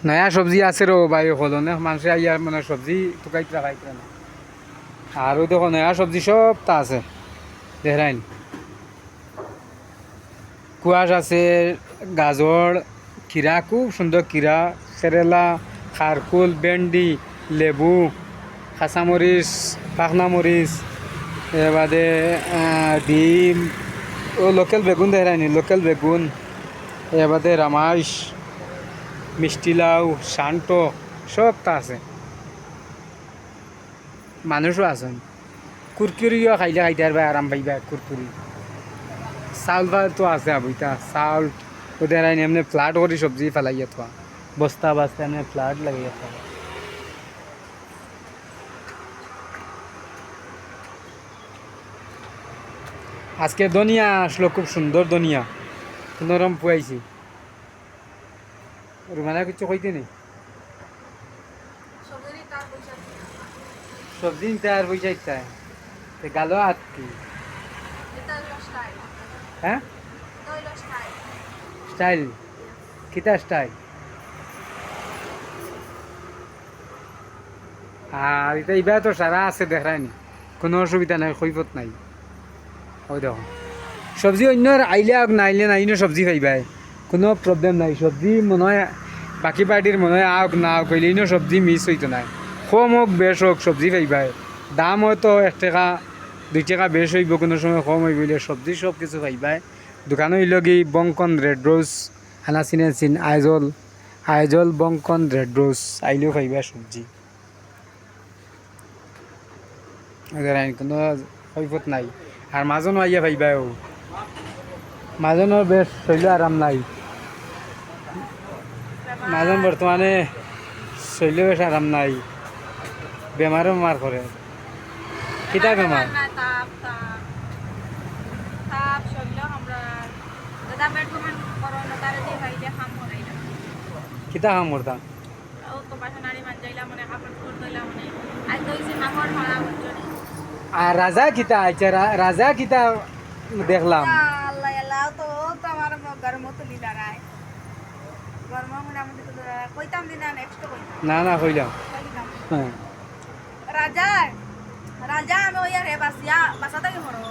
নয়া সবজি আছে রো ভাই হলো না মানুষে আইয়ার মানে সবজি টুকাইতে খাইতে না আর ওই দেখো নয়া সবজি সব তা আছে দেখরাইন কুয়াশ আছে গাজর কিরা খুব সুন্দর কিরা কেরেলা খারকুল ভেন্ডি লেবু কাঁচামরিচ পাখনা মরিচ এবারে ডিম ও লোকাল বেগুন দেখরাইনি লোকাল বেগুন এবারে রামাইশ মিষ্টি লাউ শান্ত সব তা আছে মানুষও আছেন কুরকুরিও খাইলে খাইতে পারবে আরাম পাইবা কুরকুরি চাউল ফাল তো আছে আবুইতা চাউল ওদের এমনি ফ্লাট করি সবজি ফেলাইয়া থা বস্তা বাস্তা এমনি ফ্লাট লাগাইয়া থা আজকে দুনিয়া আসলো খুব সুন্দর দুনিয়া নরম পুয়াইছি রুমানা কিছু কইতে নেই সবজি নিতে আর পয়সা ইচ্ছা গেল আর কি হ্যাঁ স্টাইল কিতা স্টাইল আর এটা ইবা তো সারা আছে দেখায়নি কোনো অসুবিধা নাই কৈফত নাই ওই দেখো সবজি অন্য আইলে নাইলে নাই সবজি খাইবাই কোনো প্রবলেম নাই সবজি মনে হয় বাকি পার্টির মনে হয় আওক না কইলে ইনো সবজি মিস হইতো নাই কম হোক বেশ হোক সবজি খাইবাই দাম হয়তো 1 টাকা 2 টাকা বেশ হইব কোনো সময় কম হইব সবজি সব কিছু খাইবাই দোকান হইল কি বংকন রেড রোজ হানা চিন আইজল বংকন রেড রোজ আইলেও খাইবা সবজি কোনো কৈফত নাই আর মাজনও আইয়া ভাইবাই ও মাজনের বেশ শৈল আরাম নাই মাজন বর্তমানে শৈল বেশ আরাম নাই বেমারও মার করে কিতা বেমার কিতা কাম করতাম আর রাজা কিতা আচ্ছা রাজা কিতা দেখলাম না না কইলাম হ্যাঁ রাজা রাজা আমি ওই রে বাসিয়া বাসাতে কি মরো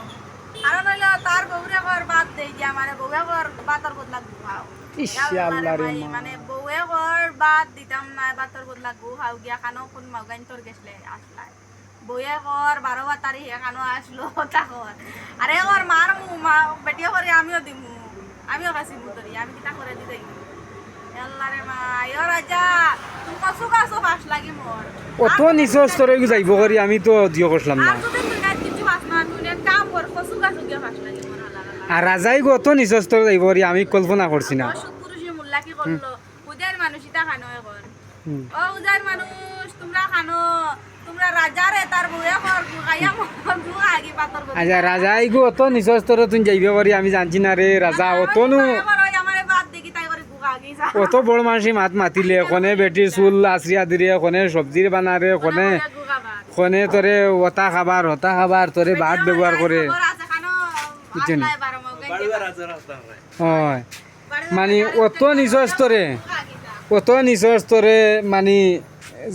আর নইলে তার বউরে ঘর বাদ দেই দিয়া মানে বউরে ঘর বাতর বদলা গুহাও ইস আল্লাহ রে মানে বউরে ঘর বাদ দিতাম না বাতর বদলা গুহাও গিয়া কানো কোন মাগাইন তোর গেছলে আসলাই বউয়ে ঘর 12 তারিখে কানো আসলো তাকর আরে ওর মার মা বেটিয়া করে আমিও দিমু আমিও কাছি মুতরি আমি কিটা করে দি দেই আল্লাহ রে মা আয়ো রাজা তুমি কসু কাসু ফাস লাগি মোর অত নিচে স্তরে যাইব করি আমি তো দিও করলাম না আর রাজাই গো অত নিচে স্তরে যাইব করি আমি কল্পনা করছি না আচ্ছা রাজাই গো অত নিচে স্তরে তুমি যাইব করি আমি জানছি না রে রাজা অত নু অত বড় মানুষই মাত মাতিলে কোনে বেটির চুল আশ্রিয়া দিলে কোনে সবজির বানারে কোনে তোরে ওটা খাবার তোরে ভাত ব্যবহার করে বুঝছেন হয় মানে অত নিচ স্তরে মানে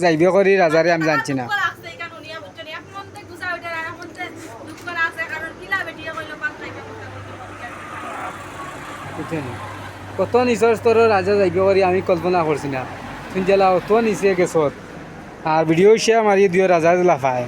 যাইবে করি রাজারে আমি জানছি না কত নিচর স্তরের রাজা যাইবে করি আমি কল্পনা করছি না তুমি জেলা অত নিচে গেছত আর ভিডিও শেয়ার মারি দিও রাজা লাফায়